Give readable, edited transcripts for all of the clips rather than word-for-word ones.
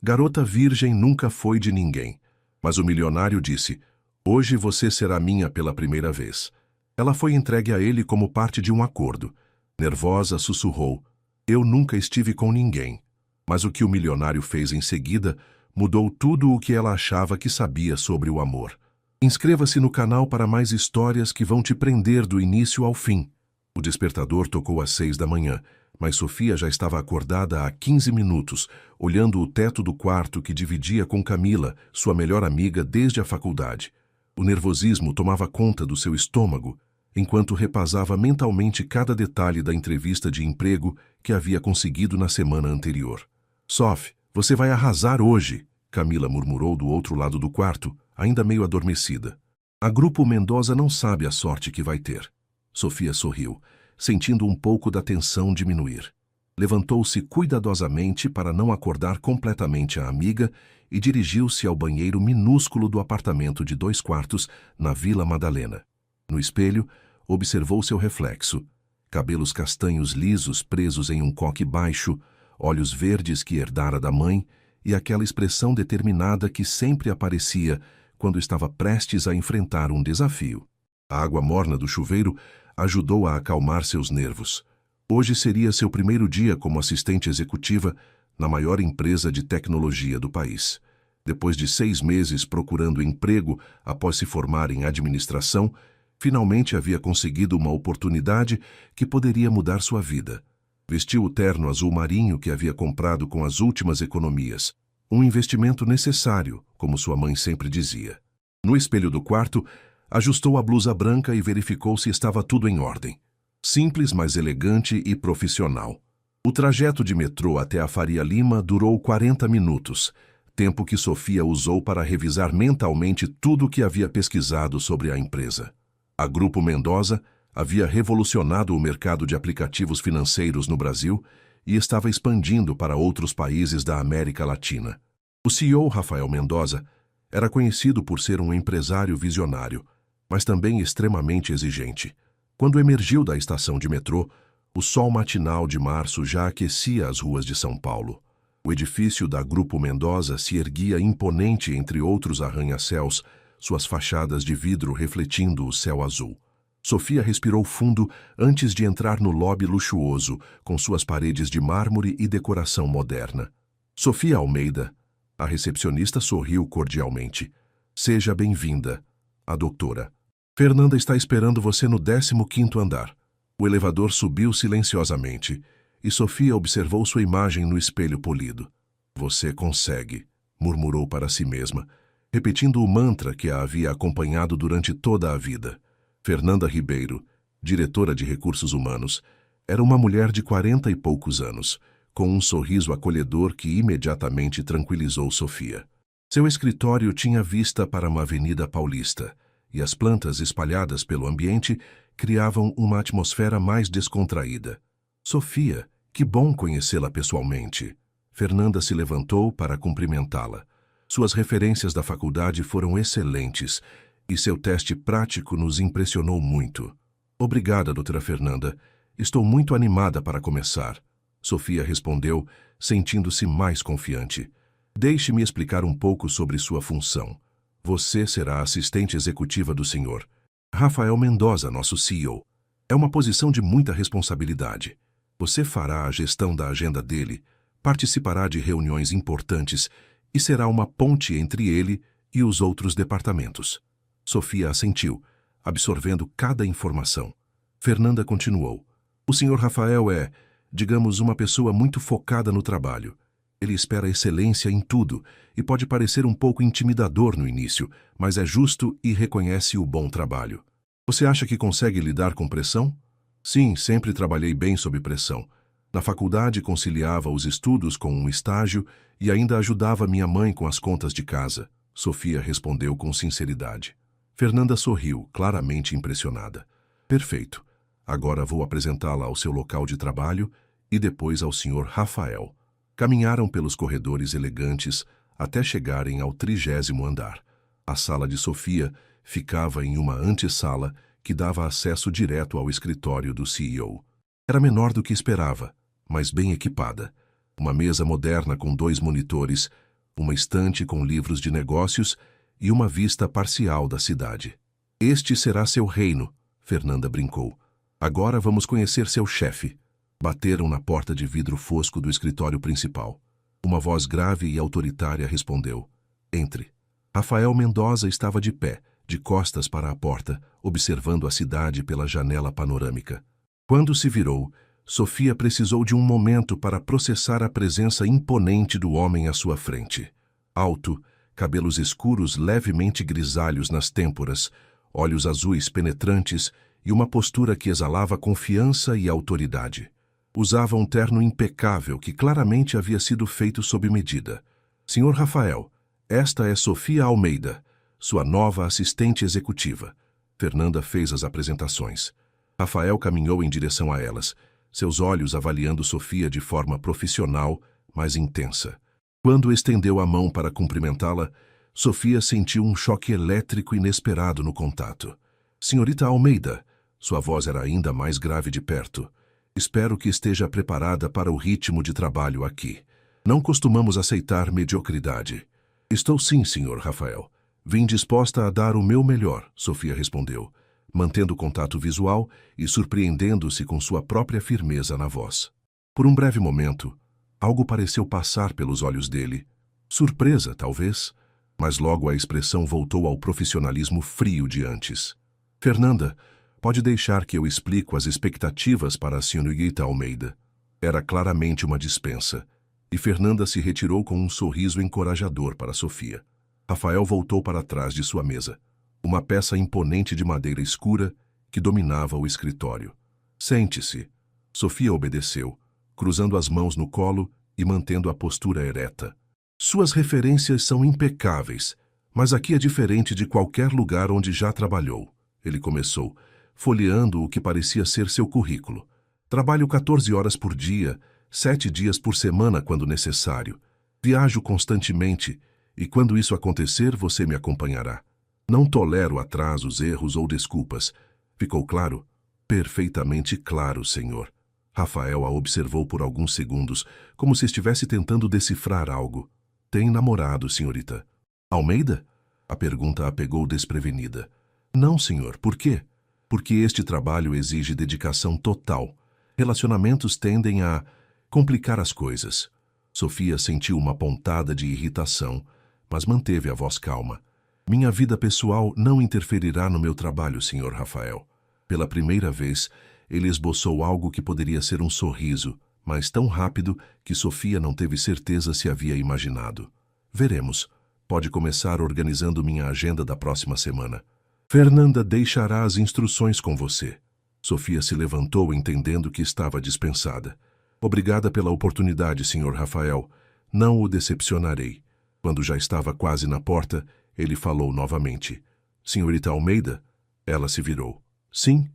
Garota virgem nunca foi de ninguém. Mas o milionário disse: "Hoje você será minha pela primeira vez." Ela foi entregue a ele como parte de um acordo. Nervosa, sussurrou: "Eu nunca estive com ninguém." Mas o que o milionário fez em seguida mudou tudo o que ela achava que sabia sobre o amor. Inscreva-se no canal para mais histórias que vão te prender do início ao fim. O despertador tocou às 6 da manhã, mas Sofia já estava acordada há 15 minutos, olhando o teto do quarto que dividia com Camila, sua melhor amiga desde a faculdade. O nervosismo tomava conta do seu estômago, enquanto repasava mentalmente cada detalhe da entrevista de emprego que havia conseguido na semana anterior. "Sof, você vai arrasar hoje", Camila murmurou do outro lado do quarto, ainda meio adormecida. "A Grupo Mendoza não sabe a sorte que vai ter." Sofia sorriu, sentindo um pouco da tensão diminuir. Levantou-se cuidadosamente para não acordar completamente a amiga e dirigiu-se ao banheiro minúsculo do apartamento de 2 quartos na Vila Madalena. No espelho, observou seu reflexo. Cabelos castanhos lisos presos em um coque baixo, olhos verdes que herdara da mãe e aquela expressão determinada que sempre aparecia quando estava prestes a enfrentar um desafio. A água morna do chuveiro ajudou a acalmar seus nervos. Hoje seria seu primeiro dia como assistente executiva na maior empresa de tecnologia do país. Depois de 6 meses procurando emprego após se formar em administração, finalmente havia conseguido uma oportunidade que poderia mudar sua vida. Vestiu o terno azul marinho que havia comprado com as últimas economias. Um investimento necessário, como sua mãe sempre dizia. No espelho do quarto, ajustou a blusa branca e verificou se estava tudo em ordem. Simples, mas elegante e profissional. O trajeto de metrô até a Faria Lima durou 40 minutos, tempo que Sofia usou para revisar mentalmente tudo o que havia pesquisado sobre a empresa. A Grupo Mendoza havia revolucionado o mercado de aplicativos financeiros no Brasil e estava expandindo para outros países da América Latina. O CEO Rafael Mendoza era conhecido por ser um empresário visionário, mas também extremamente exigente. Quando emergiu da estação de metrô, o sol matinal de março já aquecia as ruas de São Paulo. O edifício da Grupo Mendoza se erguia imponente entre outros arranha-céus, suas fachadas de vidro refletindo o céu azul. Sofia respirou fundo antes de entrar no lobby luxuoso, com suas paredes de mármore e decoração moderna. "Sofia Almeida." A recepcionista sorriu cordialmente. "Seja bem-vinda, a doutora. Fernanda está esperando você no 15º andar." O elevador subiu silenciosamente e Sofia observou sua imagem no espelho polido. "Você consegue", murmurou para si mesma, repetindo o mantra que a havia acompanhado durante toda a vida. Fernanda Ribeiro, diretora de recursos humanos, era uma mulher de 40 e poucos anos, com um sorriso acolhedor que imediatamente tranquilizou Sofia. Seu escritório tinha vista para uma avenida paulista, e as plantas espalhadas pelo ambiente criavam uma atmosfera mais descontraída. "Sofia, que bom conhecê-la pessoalmente." Fernanda se levantou para cumprimentá-la. Suas referências da faculdade foram excelentes e seu teste prático nos impressionou muito. "Obrigada, doutora Fernanda. Estou muito animada para começar." Sofia respondeu, sentindo-se mais confiante. "Deixe-me explicar um pouco sobre sua função. Você será assistente executiva do senhor Rafael Mendoza, nosso CEO. É uma posição de muita responsabilidade. Você fará a gestão da agenda dele, participará de reuniões importantes e será uma ponte entre ele e os outros departamentos." Sofia assentiu, absorvendo cada informação. Fernanda continuou. "O senhor Rafael é, digamos, uma pessoa muito focada no trabalho. Ele espera excelência em tudo e pode parecer um pouco intimidador no início, mas é justo e reconhece o bom trabalho." "Você acha que consegue lidar com pressão?" "Sim, sempre trabalhei bem sob pressão. Na faculdade conciliava os estudos com um estágio e ainda ajudava minha mãe com as contas de casa." Sofia respondeu com sinceridade. Fernanda sorriu, claramente impressionada. "Perfeito. Agora vou apresentá-la ao seu local de trabalho e depois ao senhor Rafael." Caminharam pelos corredores elegantes até chegarem ao 30º andar. A sala de Sofia ficava em uma antessala que dava acesso direto ao escritório do CEO. Era menor do que esperava, mas bem equipada. Uma mesa moderna com 2 monitores, uma estante com livros de negócios e uma vista parcial da cidade. Este será seu reino, Fernanda brincou. Agora vamos conhecer seu chefe. Bateram na porta de vidro fosco do escritório principal. Uma voz grave e autoritária respondeu. Entre. Rafael Mendoza estava de pé, de costas para a porta, observando a cidade pela janela panorâmica. Quando se virou, Sofia precisou de um momento para processar a presença imponente do homem à sua frente. Alto, cabelos escuros levemente grisalhos nas têmporas, olhos azuis penetrantes e uma postura que exalava confiança e autoridade. Usava um terno impecável que claramente havia sido feito sob medida. Senhor Rafael, esta é Sofia Almeida, sua nova assistente executiva. Fernanda fez as apresentações. Rafael caminhou em direção a elas, seus olhos avaliando Sofia de forma profissional, mas intensa. Quando estendeu a mão para cumprimentá-la, Sofia sentiu um choque elétrico inesperado no contato. Senhorita Almeida, sua voz era ainda mais grave de perto. Espero que esteja preparada para o ritmo de trabalho aqui. Não costumamos aceitar mediocridade. Estou sim, senhor Rafael. Vim disposta a dar o meu melhor, Sofia respondeu, mantendo contato visual e surpreendendo-se com sua própria firmeza na voz. Por um breve momento, algo pareceu passar pelos olhos dele. Surpresa, talvez, mas logo a expressão voltou ao profissionalismo frio de antes. Fernanda, pode deixar que eu explico as expectativas para a senhorita Almeida. Era claramente uma dispensa, e Fernanda se retirou com um sorriso encorajador para Sofia. Rafael voltou para trás de sua mesa, uma peça imponente de madeira escura que dominava o escritório. Sente-se. Sofia obedeceu, cruzando as mãos no colo e mantendo a postura ereta. Suas referências são impecáveis, mas aqui é diferente de qualquer lugar onde já trabalhou. Ele começou, folheando o que parecia ser seu currículo. Trabalho 14 horas por dia, 7 dias por semana quando necessário. Viajo constantemente e quando isso acontecer você me acompanhará. Não tolero atrasos, erros ou desculpas. Ficou claro? Perfeitamente claro, senhor. Rafael a observou por alguns segundos, como se estivesse tentando decifrar algo. Tem namorado, senhorita? Almeida? A pergunta a pegou desprevenida. Não, senhor. Por quê? Porque este trabalho exige dedicação total. Relacionamentos tendem a complicar as coisas. Sofia sentiu uma pontada de irritação, mas manteve a voz calma. Minha vida pessoal não interferirá no meu trabalho, senhor Rafael. Pela primeira vez, ele esboçou algo que poderia ser um sorriso, mas tão rápido que Sofia não teve certeza se havia imaginado. Veremos. Pode começar organizando minha agenda da próxima semana. Fernanda deixará as instruções com você. Sofia se levantou entendendo que estava dispensada. Obrigada pela oportunidade, senhor Rafael. Não o decepcionarei. Quando já estava quase na porta, ele falou novamente. Senhorita Almeida? Ela se virou. Sim.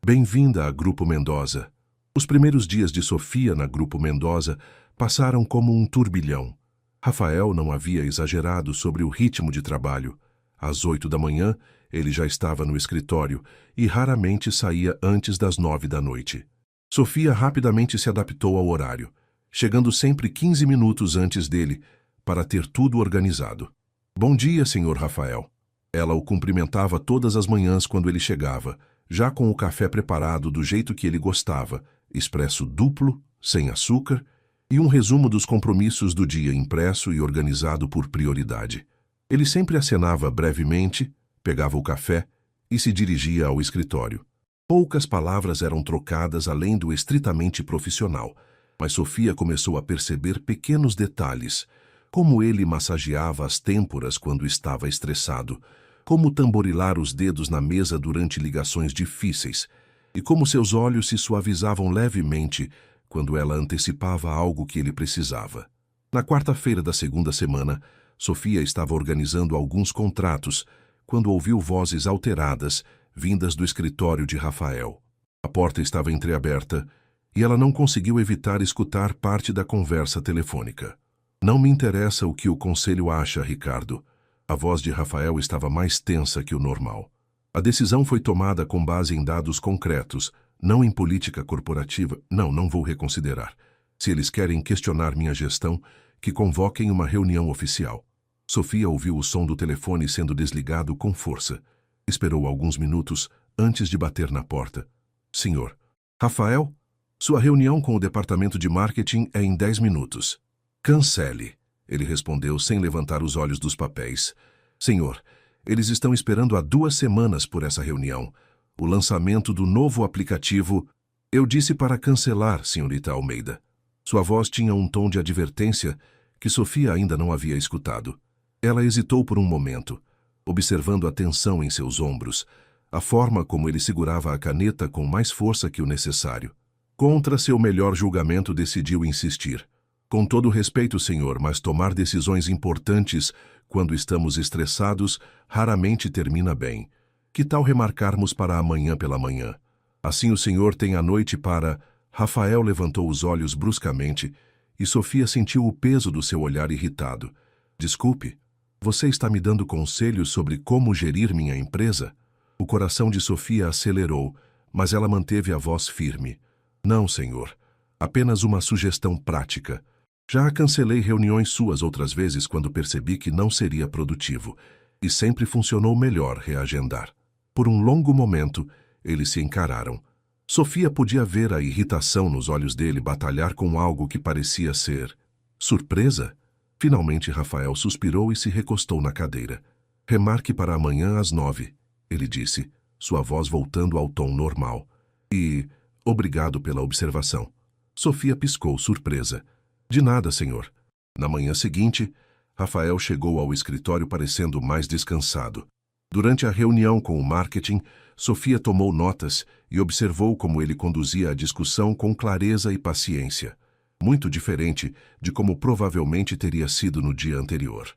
Bem-vinda a Grupo Mendoza. Os primeiros dias de Sofia na Grupo Mendoza passaram como um turbilhão. Rafael não havia exagerado sobre o ritmo de trabalho. Às 8 da manhã, ele já estava no escritório e raramente saía antes das 9 da noite. Sofia rapidamente se adaptou ao horário, chegando sempre 15 minutos antes dele, para ter tudo organizado. Bom dia, senhor Rafael. Ela o cumprimentava todas as manhãs quando ele chegava, já com o café preparado do jeito que ele gostava, expresso duplo, sem açúcar, e um resumo dos compromissos do dia impresso e organizado por prioridade. Ele sempre acenava brevemente, pegava o café e se dirigia ao escritório. Poucas palavras eram trocadas além do estritamente profissional, mas Sofia começou a perceber pequenos detalhes, como ele massageava as têmporas quando estava estressado, como tamborilar os dedos na mesa durante ligações difíceis, e como seus olhos se suavizavam levemente quando ela antecipava algo que ele precisava. Na quarta-feira da segunda semana, Sofia estava organizando alguns contratos, quando ouviu vozes alteradas, vindas do escritório de Rafael. A porta estava entreaberta e ela não conseguiu evitar escutar parte da conversa telefônica. Não me interessa o que o conselho acha, Ricardo. A voz de Rafael estava mais tensa que o normal. A decisão foi tomada com base em dados concretos, não em política corporativa. Não vou reconsiderar. Se eles querem questionar minha gestão, que convoquem uma reunião oficial. Sofia ouviu o som do telefone sendo desligado com força. Esperou alguns minutos antes de bater na porta. Senhor. Rafael? Sua reunião com o departamento de marketing é em 10 minutos. Cancele, ele respondeu sem levantar os olhos dos papéis. Senhor, eles estão esperando há 2 semanas por essa reunião. O lançamento do novo aplicativo... Eu disse para cancelar, senhorita Almeida. Sua voz tinha um tom de advertência que Sofia ainda não havia escutado. Ela hesitou por um momento, observando a tensão em seus ombros, a forma como ele segurava a caneta com mais força que o necessário. Contra seu melhor julgamento, decidiu insistir. Com todo respeito, senhor, mas tomar decisões importantes quando estamos estressados raramente termina bem. Que tal remarcarmos para amanhã pela manhã? Assim o senhor tem a noite para... Rafael levantou os olhos bruscamente e Sofia sentiu o peso do seu olhar irritado. Desculpe, você está me dando conselhos sobre como gerir minha empresa? O coração de Sofia acelerou, mas ela manteve a voz firme. Não, senhor. Apenas uma sugestão prática. Já cancelei reuniões suas outras vezes quando percebi que não seria produtivo, e sempre funcionou melhor reagendar. Por um longo momento, eles se encararam. Sofia podia ver a irritação nos olhos dele batalhar com algo que parecia ser surpresa. Finalmente, Rafael suspirou e se recostou na cadeira. Remarque para amanhã às 9, ele disse, sua voz voltando ao tom normal. E... obrigado pela observação. Sofia piscou, surpresa. De nada, senhor. Na manhã seguinte, Rafael chegou ao escritório parecendo mais descansado. Durante a reunião com o marketing, Sofia tomou notas e observou como ele conduzia a discussão com clareza e paciência, muito diferente de como provavelmente teria sido no dia anterior.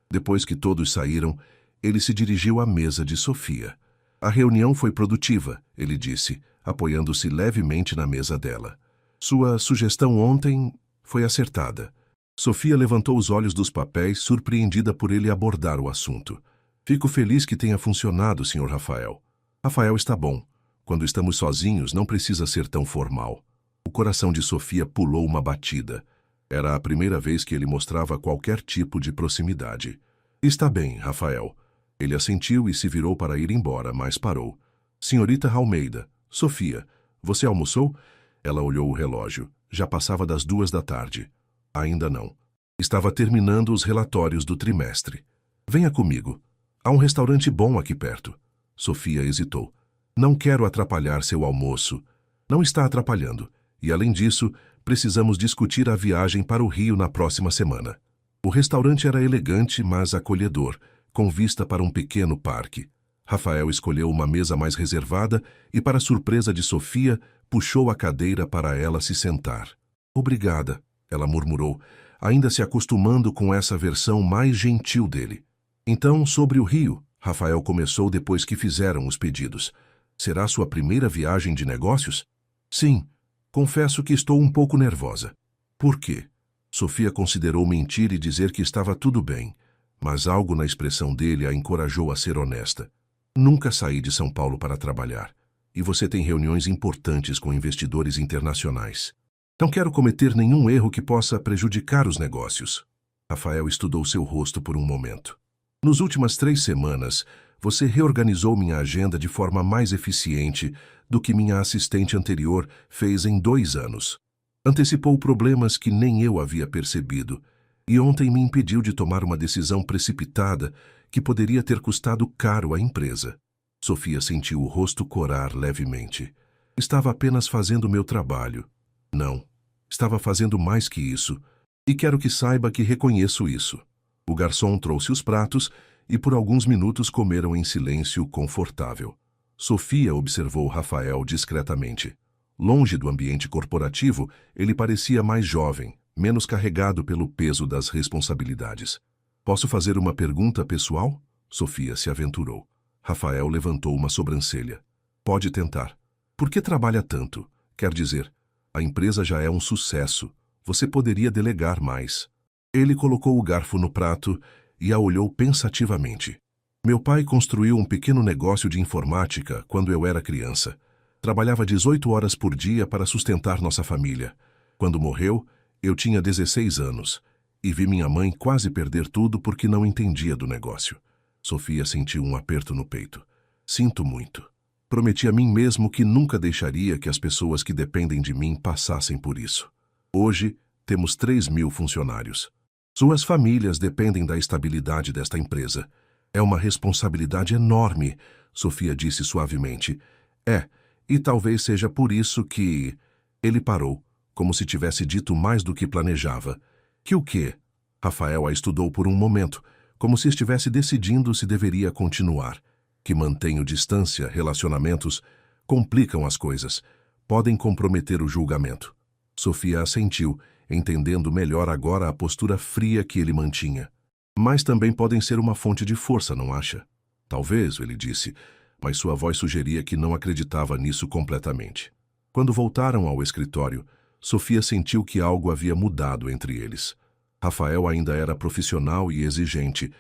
Depois que todos saíram, ele se dirigiu à mesa de Sofia. A reunião foi produtiva, ele disse, apoiando-se levemente na mesa dela. Sua sugestão ontem foi acertada. Sofia levantou os olhos dos papéis, surpreendida por ele abordar o assunto. Fico feliz que tenha funcionado, Sr. Rafael. Rafael está bom. Quando estamos sozinhos, não precisa ser tão formal. O coração de Sofia pulou uma batida. Era a primeira vez que ele mostrava qualquer tipo de proximidade. Está bem, Rafael. Ele assentiu e se virou para ir embora, mas parou. Senhorita Almeida, Sofia, você almoçou? Ela olhou o relógio. Já passava das 2 da tarde. Ainda não. Estava terminando os relatórios do trimestre. Venha comigo. Há um restaurante bom aqui perto. Sofia hesitou. Não quero atrapalhar seu almoço. Não está atrapalhando. E, além disso, precisamos discutir a viagem para o Rio na próxima semana. O restaurante era elegante, mas acolhedor, com vista para um pequeno parque. Rafael escolheu uma mesa mais reservada e, para surpresa de Sofia, puxou a cadeira para ela se sentar. Obrigada, ela murmurou, ainda se acostumando com essa versão mais gentil dele. Então, sobre o Rio, Rafael começou depois que fizeram os pedidos. Será sua primeira viagem de negócios? Sim. Confesso que estou um pouco nervosa. Por quê? Sofia considerou mentir e dizer que estava tudo bem, mas algo na expressão dele a encorajou a ser honesta. Nunca saí de São Paulo para trabalhar, e você tem reuniões importantes com investidores internacionais. Não quero cometer nenhum erro que possa prejudicar os negócios. Rafael estudou seu rosto por um momento. Nas últimas 3 semanas, você reorganizou minha agenda de forma mais eficiente do que minha assistente anterior fez em 2 anos. Antecipou problemas que nem eu havia percebido, e ontem me impediu de tomar uma decisão precipitada que poderia ter custado caro à empresa. Sofia sentiu o rosto corar levemente. Estava apenas fazendo meu trabalho. Não, estava fazendo mais que isso, e quero que saiba que reconheço isso. O garçom trouxe os pratos e por alguns minutos comeram em silêncio confortável. Sofia observou Rafael discretamente. Longe do ambiente corporativo, ele parecia mais jovem, menos carregado pelo peso das responsabilidades. Posso fazer uma pergunta pessoal? Sofia se aventurou. Rafael levantou uma sobrancelha. Pode tentar. Por que trabalha tanto? Quer dizer, a empresa já é um sucesso. Você poderia delegar mais. Ele colocou o garfo no prato e a olhou pensativamente. Meu pai construiu um pequeno negócio de informática quando eu era criança. Trabalhava 18 horas por dia para sustentar nossa família. Quando morreu, eu tinha 16 anos. e vi minha mãe quase perder tudo porque não entendia do negócio. Sofia sentiu um aperto no peito. Sinto muito. Prometi a mim mesmo que nunca deixaria que as pessoas que dependem de mim passassem por isso. Hoje, temos 3.000 funcionários. Suas famílias dependem da estabilidade desta empresa. É uma responsabilidade enorme, Sofia disse suavemente. E talvez seja por isso que... Ele parou, como se tivesse dito mais do que planejava. Que o quê? Rafael a estudou por um momento, como se estivesse decidindo se deveria continuar. Que mantenho distância, relacionamentos, complicam as coisas, podem comprometer o julgamento. Sofia assentiu, entendendo melhor agora a postura fria que ele mantinha. Mas também podem ser uma fonte de força, não acha? Talvez, ele disse, mas sua voz sugeria que não acreditava nisso completamente. Quando voltaram ao escritório, Sofia sentiu que algo havia mudado entre eles. Rafael ainda era profissional e exigente,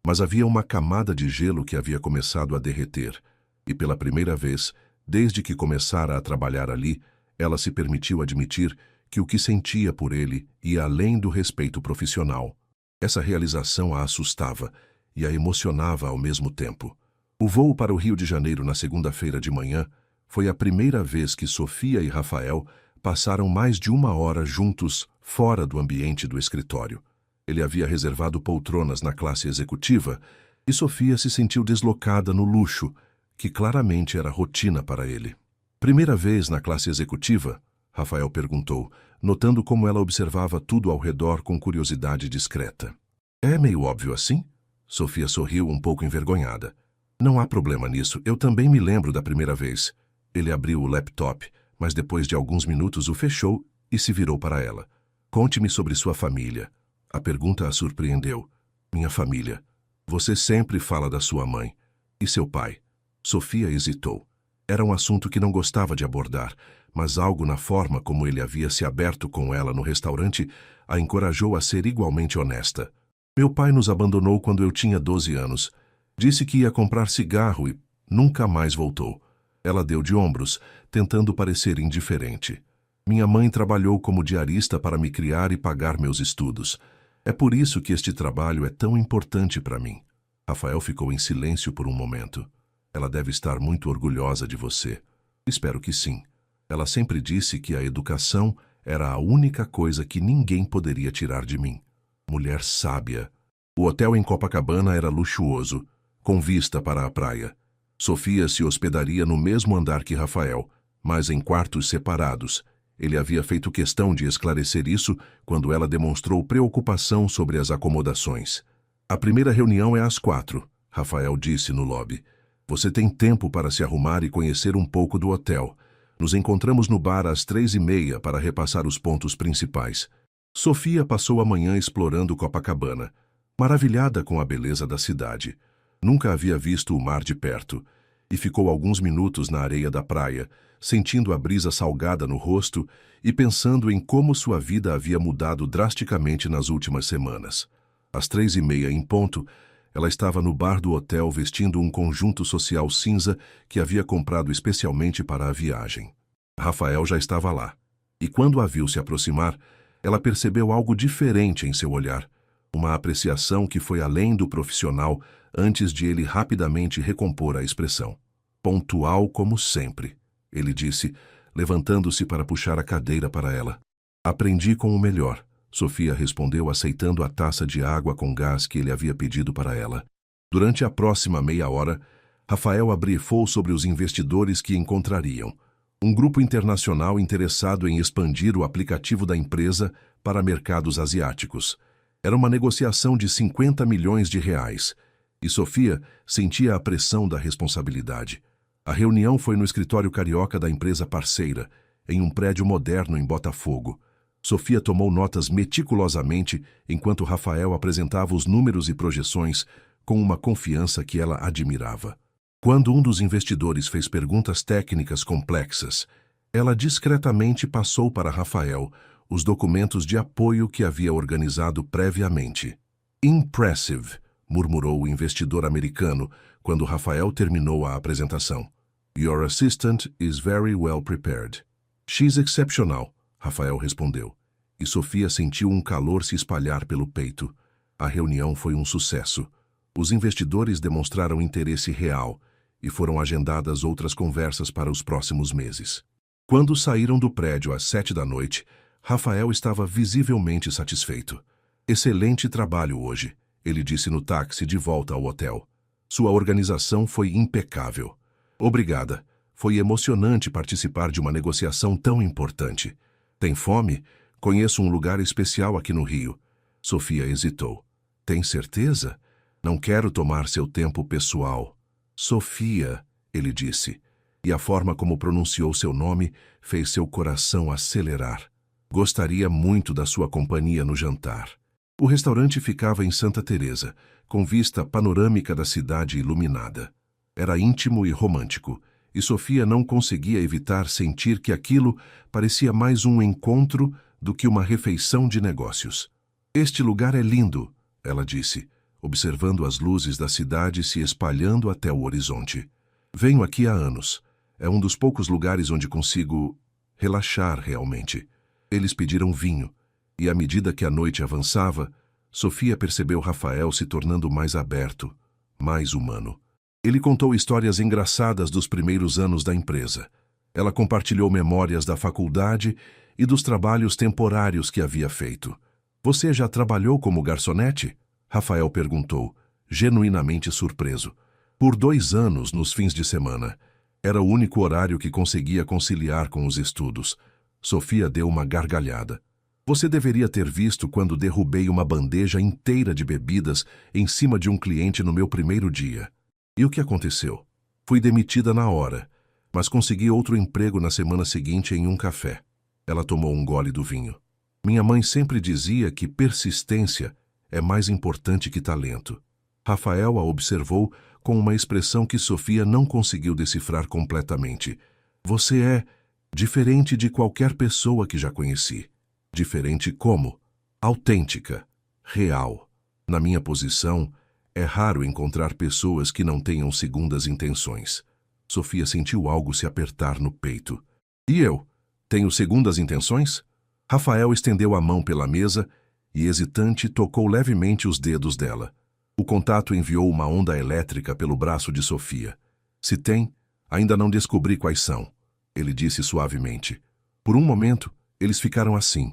mas havia uma camada de gelo que havia começado a derreter, e pela primeira vez, desde que começara a trabalhar ali, ela se permitiu admitir que o que sentia por ele ia além do respeito profissional. Essa realização a assustava e a emocionava ao mesmo tempo. O voo para o Rio de Janeiro na segunda-feira de manhã foi a primeira vez que Sofia e Rafael passaram mais de 1 hora juntos fora do ambiente do escritório. Ele havia reservado poltronas na classe executiva e Sofia se sentiu deslocada no luxo, que claramente era rotina para ele. Primeira vez na classe executiva? Rafael perguntou, notando como ela observava tudo ao redor com curiosidade discreta. É meio óbvio assim? Sofia sorriu um pouco envergonhada. Não há problema nisso, eu também me lembro da primeira vez. Ele abriu o laptop, mas depois de alguns minutos o fechou e se virou para ela. Conte-me sobre sua família. A pergunta a surpreendeu. Minha família. Você sempre fala da sua mãe. E seu pai? Sofia hesitou. Era um assunto que não gostava de abordar, mas algo na forma como ele havia se aberto com ela no restaurante a encorajou a ser igualmente honesta. Meu pai nos abandonou quando eu tinha 12 anos. Disse que ia comprar cigarro e nunca mais voltou. Ela deu de ombros, tentando parecer indiferente. Minha mãe trabalhou como diarista para me criar e pagar meus estudos. É por isso que este trabalho é tão importante para mim. Rafael ficou em silêncio por um momento. Ela deve estar muito orgulhosa de você. Espero que sim. Ela sempre disse que a educação era a única coisa que ninguém poderia tirar de mim. Mulher sábia. O hotel em Copacabana era luxuoso, com vista para a praia. Sofia se hospedaria no mesmo andar que Rafael, mas em quartos separados. Ele havia feito questão de esclarecer isso quando ela demonstrou preocupação sobre as acomodações. A primeira reunião é às 4, Rafael disse no lobby. Você tem tempo para se arrumar e conhecer um pouco do hotel. Nos encontramos no bar às 3:30 para repassar os pontos principais. Sofia passou a manhã explorando Copacabana, maravilhada com a beleza da cidade. Nunca havia visto o mar de perto, e ficou alguns minutos na areia da praia, sentindo a brisa salgada no rosto e pensando em como sua vida havia mudado drasticamente nas últimas semanas. Às 3:30 em ponto, ela estava no bar do hotel vestindo um conjunto social cinza que havia comprado especialmente para a viagem. Rafael já estava lá, e quando a viu se aproximar, ela percebeu algo diferente em seu olhar, uma apreciação que foi além do profissional antes de ele rapidamente recompor a expressão. Pontual como sempre, ele disse, levantando-se para puxar a cadeira para ela. Aprendi com o melhor, Sofia respondeu aceitando a taça de água com gás que ele havia pedido para ela. Durante a próxima meia hora, Rafael abrifou sobre os investidores que encontrariam. Um grupo internacional interessado em expandir o aplicativo da empresa para mercados asiáticos. Era uma negociação de 50 milhões de reais, e Sofia sentia a pressão da responsabilidade. A reunião foi no escritório carioca da empresa parceira, em um prédio moderno em Botafogo. Sofia tomou notas meticulosamente enquanto Rafael apresentava os números e projeções com uma confiança que ela admirava. Quando um dos investidores fez perguntas técnicas complexas, ela discretamente passou para Rafael os documentos de apoio que havia organizado previamente. Impressive, murmurou o investidor americano quando Rafael terminou a apresentação. Your assistant is very well prepared. She's exceptional, Rafael respondeu. e Sofia sentiu um calor se espalhar pelo peito. A reunião foi um sucesso. Os investidores demonstraram interesse real e foram agendadas outras conversas para os próximos meses. Quando saíram do prédio às 7 da noite, Rafael estava visivelmente satisfeito. Excelente trabalho hoje, ele disse no táxi de volta ao hotel. Sua organização foi impecável. Obrigada. Foi emocionante participar de uma negociação tão importante. Tem fome? Conheço um lugar especial aqui no Rio. Sofia hesitou. Tem certeza? Não quero tomar seu tempo pessoal. Sofia, ele disse, e a forma como pronunciou seu nome fez seu coração acelerar. Gostaria muito da sua companhia no jantar. O restaurante ficava em Santa Teresa, com vista panorâmica da cidade iluminada. Era íntimo e romântico, e Sofia não conseguia evitar sentir que aquilo parecia mais um encontro do que uma refeição de negócios. Este lugar é lindo, ela disse, observando as luzes da cidade se espalhando até o horizonte. Venho aqui há anos. É um dos poucos lugares onde consigo relaxar realmente. Eles pediram vinho, e à medida que a noite avançava, Sofia percebeu Rafael se tornando mais aberto, mais humano. Ele contou histórias engraçadas dos primeiros anos da empresa. Ela compartilhou memórias da faculdade e dos trabalhos temporários que havia feito. Você já trabalhou como garçonete? Rafael perguntou, genuinamente surpreso. Por 2 anos, nos fins de semana. Era o único horário que conseguia conciliar com os estudos. Sofia deu uma gargalhada. Você deveria ter visto quando derrubei uma bandeja inteira de bebidas em cima de um cliente no meu primeiro dia. E o que aconteceu? Fui demitida na hora, mas consegui outro emprego na semana seguinte em um café. Ela tomou um gole do vinho. Minha mãe sempre dizia que persistência é mais importante que talento. Rafael a observou com uma expressão que Sofia não conseguiu decifrar completamente. Você é diferente de qualquer pessoa que já conheci. Diferente como? Autêntica, real. Na minha posição, é raro encontrar pessoas que não tenham segundas intenções. Sofia sentiu algo se apertar no peito. E eu? Tenho segundas intenções? Rafael estendeu a mão pela mesa e, hesitante, tocou levemente os dedos dela. O contato enviou uma onda elétrica pelo braço de Sofia. Se tem, ainda não descobri quais são, ele disse suavemente. Por um momento, eles ficaram assim,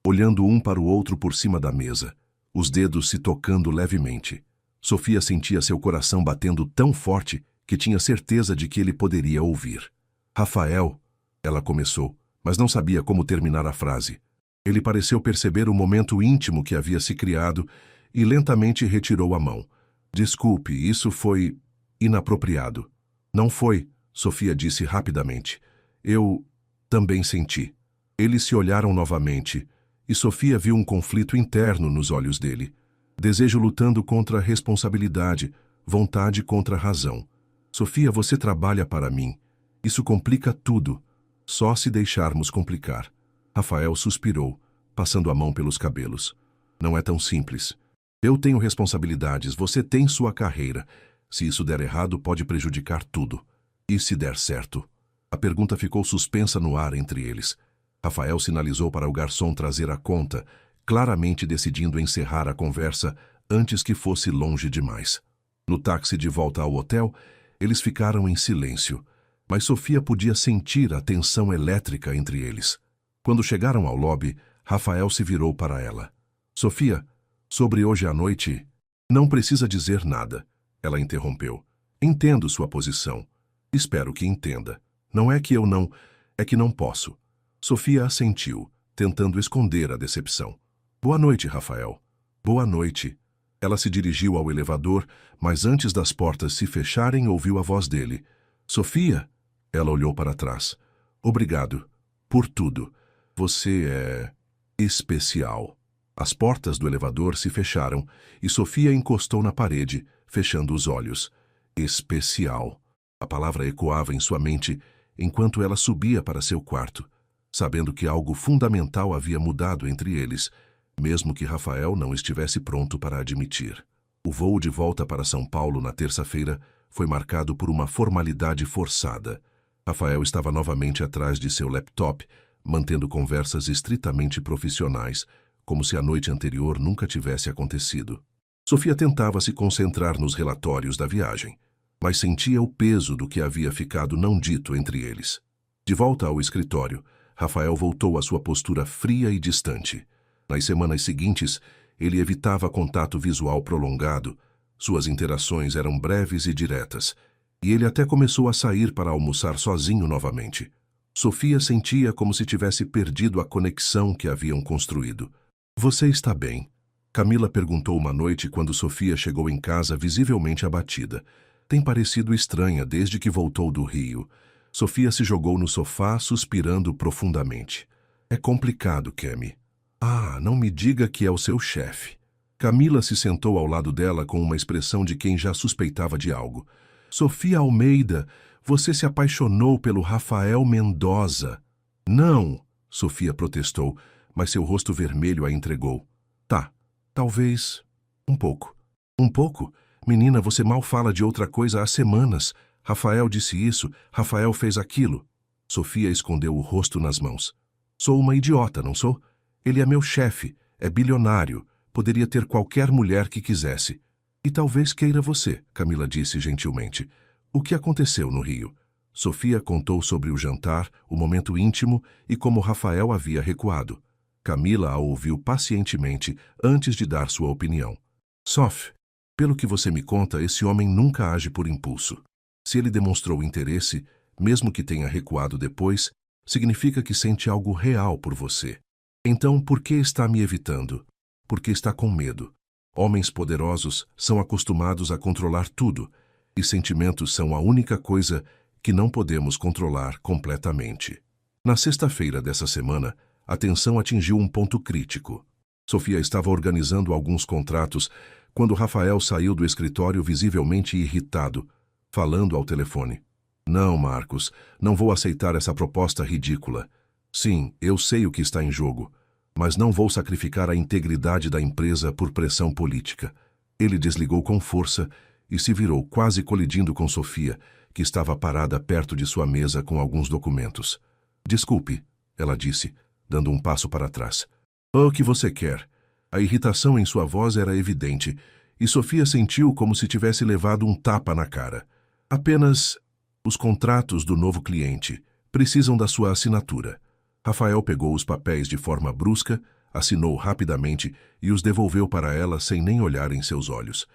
olhando um para o outro por cima da mesa, os dedos se tocando levemente. Sofia sentia seu coração batendo tão forte que tinha certeza de que ele poderia ouvir. Rafael, ela começou, mas não sabia como terminar a frase. Ele pareceu perceber o momento íntimo que havia se criado e lentamente retirou a mão. Desculpe, isso foi inapropriado. Não foi, Sofia disse rapidamente. Eu também senti. Eles se olharam novamente, e Sofia viu um conflito interno nos olhos dele. Desejo lutando contra a responsabilidade, vontade contra a razão. Sofia, você trabalha para mim. Isso complica tudo. Só se deixarmos complicar. Rafael suspirou, passando a mão pelos cabelos. Não é tão simples. Eu tenho responsabilidades, você tem sua carreira. Se isso der errado, pode prejudicar tudo. E se der certo? A pergunta ficou suspensa no ar entre eles. Rafael sinalizou para o garçom trazer a conta, claramente decidindo encerrar a conversa antes que fosse longe demais. No táxi de volta ao hotel, eles ficaram em silêncio, mas Sofia podia sentir a tensão elétrica entre eles. Quando chegaram ao lobby, Rafael se virou para ela. Sofia, sobre hoje à noite... Não precisa dizer nada, ela interrompeu. Entendo sua posição. Espero que entenda. Não é que eu não... É que não posso. Sofia assentiu, tentando esconder a decepção. Boa noite, Rafael. Boa noite. Ela se dirigiu ao elevador, mas antes das portas se fecharem, ouviu a voz dele. Sofia? Ela olhou para trás. Obrigado. Por tudo. Você é... especial. As portas do elevador se fecharam e Sofia encostou na parede, fechando os olhos. Especial. A palavra ecoava em sua mente enquanto ela subia para seu quarto, sabendo que algo fundamental havia mudado entre eles, mesmo que Rafael não estivesse pronto para admitir. O voo de volta para São Paulo na terça-feira foi marcado por uma formalidade forçada. Rafael estava novamente atrás de seu laptop, mantendo conversas estritamente profissionais, como se a noite anterior nunca tivesse acontecido. Sofia tentava se concentrar nos relatórios da viagem, mas sentia o peso do que havia ficado não dito entre eles. De volta ao escritório, Rafael voltou à sua postura fria e distante. Nas semanas seguintes, ele evitava contato visual prolongado, suas interações eram breves e diretas, e ele até começou a sair para almoçar sozinho novamente. Sofia sentia como se tivesse perdido a conexão que haviam construído. "Você está bem?" Camila perguntou uma noite quando Sofia chegou em casa visivelmente abatida. "Tem parecido estranha desde que voltou do Rio." Sofia se jogou no sofá, suspirando profundamente. "É complicado, Kemi." "Ah, não me diga que é o seu chefe." Camila se sentou ao lado dela com uma expressão de quem já suspeitava de algo. "Sofia Almeida, você se apaixonou pelo Rafael Mendoza." "Não!" Sofia protestou, mas seu rosto vermelho a entregou. "Tá, talvez um pouco." "Um pouco? Menina, você mal fala de outra coisa há semanas. Rafael disse isso, Rafael fez aquilo." Sofia escondeu o rosto nas mãos. "Sou uma idiota, não sou? Ele é meu chefe, é bilionário, poderia ter qualquer mulher que quisesse." "E talvez queira você," Camila disse gentilmente. "O que aconteceu no Rio?" Sofia contou sobre o jantar, o momento íntimo e como Rafael havia recuado. Camila a ouviu pacientemente antes de dar sua opinião. "Sof, pelo que você me conta, esse homem nunca age por impulso. Se ele demonstrou interesse, mesmo que tenha recuado depois, significa que sente algo real por você. Então, por que está me evitando? Porque está com medo. Homens poderosos são acostumados a controlar tudo, e sentimentos são a única coisa que não podemos controlar completamente." Na sexta-feira dessa semana, a tensão atingiu um ponto crítico. Sofia estava organizando alguns contratos quando Rafael saiu do escritório visivelmente irritado, falando ao telefone. "Não, Marcos, não vou aceitar essa proposta ridícula. Sim, eu sei o que está em jogo, mas não vou sacrificar a integridade da empresa por pressão política." Ele desligou com força e se virou, quase colidindo com Sofia, que estava parada perto de sua mesa com alguns documentos. "Desculpe," ela disse, dando um passo para trás. "O que você quer?" A irritação em sua voz era evidente, e Sofia sentiu como se tivesse levado um tapa na cara. "Apenas os contratos do novo cliente precisam da sua assinatura." Rafael pegou os papéis de forma brusca, assinou rapidamente e os devolveu para ela sem nem olhar em seus olhos.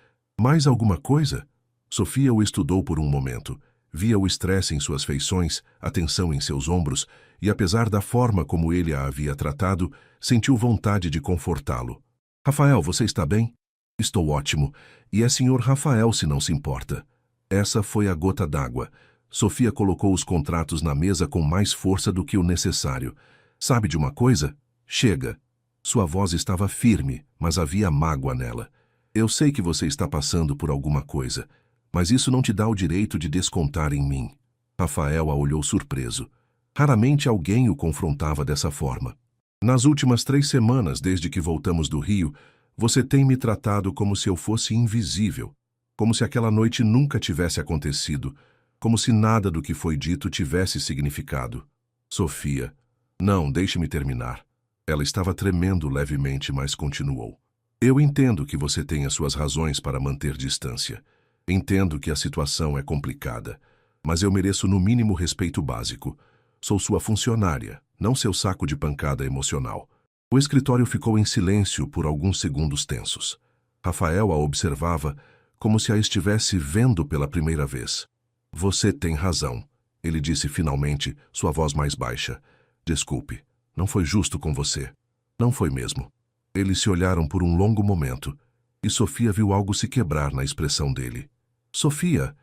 "Mais alguma coisa?" Sofia o estudou por um momento. Via o estresse em suas feições, a tensão em seus ombros, e apesar da forma como ele a havia tratado, sentiu vontade de confortá-lo. "Rafael, você está bem?" "Estou ótimo. E é senhor Rafael, se não se importa." Essa foi a gota d'água. Sofia colocou os contratos na mesa com mais força do que o necessário. "Sabe de uma coisa? Chega." Sua voz estava firme, mas havia mágoa nela. "Eu sei que você está passando por alguma coisa, mas isso não te dá o direito de descontar em mim." Rafael a olhou surpreso. Raramente alguém o confrontava dessa forma. "Nas últimas 3 semanas, desde que voltamos do Rio, você tem me tratado como se eu fosse invisível, como se aquela noite nunca tivesse acontecido, como se nada do que foi dito tivesse significado." "Sofia, não, deixe-me terminar." Ela estava tremendo levemente, mas continuou. "Eu entendo que você tenha suas razões para manter distância. Entendo que a situação é complicada, mas eu mereço no mínimo respeito básico. Sou sua funcionária, não seu saco de pancada emocional." O escritório ficou em silêncio por alguns segundos tensos. Rafael a observava como se a estivesse vendo pela primeira vez. "Você tem razão," ele disse finalmente, sua voz mais baixa. "Desculpe, não foi justo com você." "Não foi mesmo." Eles se olharam por um longo momento, e Sofia viu algo se quebrar na expressão dele. "Sofia,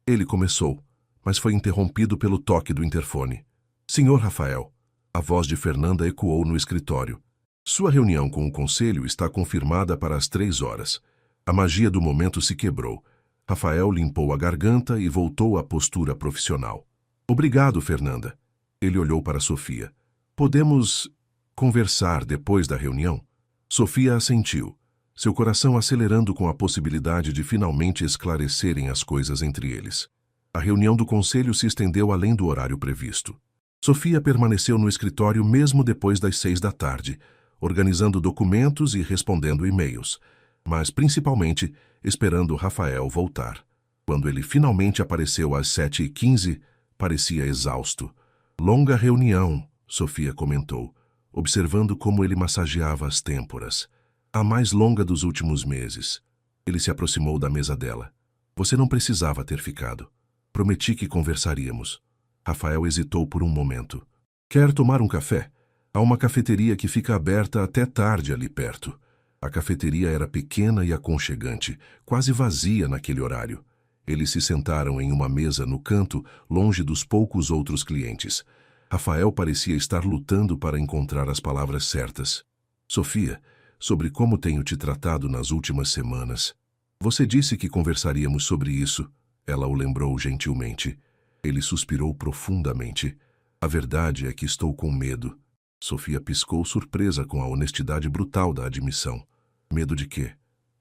Ele começou, mas foi interrompido pelo toque do interfone. "Senhor Rafael." A voz de Fernanda ecoou no escritório. "Sua reunião com o conselho está confirmada para as 3 horas." A magia do momento se quebrou. Rafael limpou a garganta e voltou à postura profissional. "Obrigado, Fernanda." Ele olhou para Sofia. "Podemos conversar depois da reunião?" Sofia assentiu, seu coração acelerando com a possibilidade de finalmente esclarecerem as coisas entre eles. A reunião do conselho se estendeu além do horário previsto. Sofia permaneceu no escritório mesmo depois das 6 da tarde, organizando documentos e respondendo e-mails, mas principalmente esperando Rafael voltar. Quando ele finalmente apareceu às 7h15, parecia exausto. Longa reunião, Sofia comentou, observando como ele massageava as têmporas. A mais longa dos últimos meses. Ele se aproximou da mesa dela. Você não precisava ter ficado. Prometi que conversaríamos. Rafael hesitou por um momento. Quer tomar um café? Há uma cafeteria que fica aberta até tarde ali perto. A cafeteria era pequena e aconchegante, quase vazia naquele horário. Eles se sentaram em uma mesa no canto, longe dos poucos outros clientes. Rafael parecia estar lutando para encontrar as palavras certas. Sofia, sobre como tenho te tratado nas últimas semanas. Você disse que conversaríamos sobre isso. Ela o lembrou gentilmente. Ele suspirou profundamente. A verdade é que estou com medo. Sofia piscou surpresa com a honestidade brutal da admissão. Medo de quê?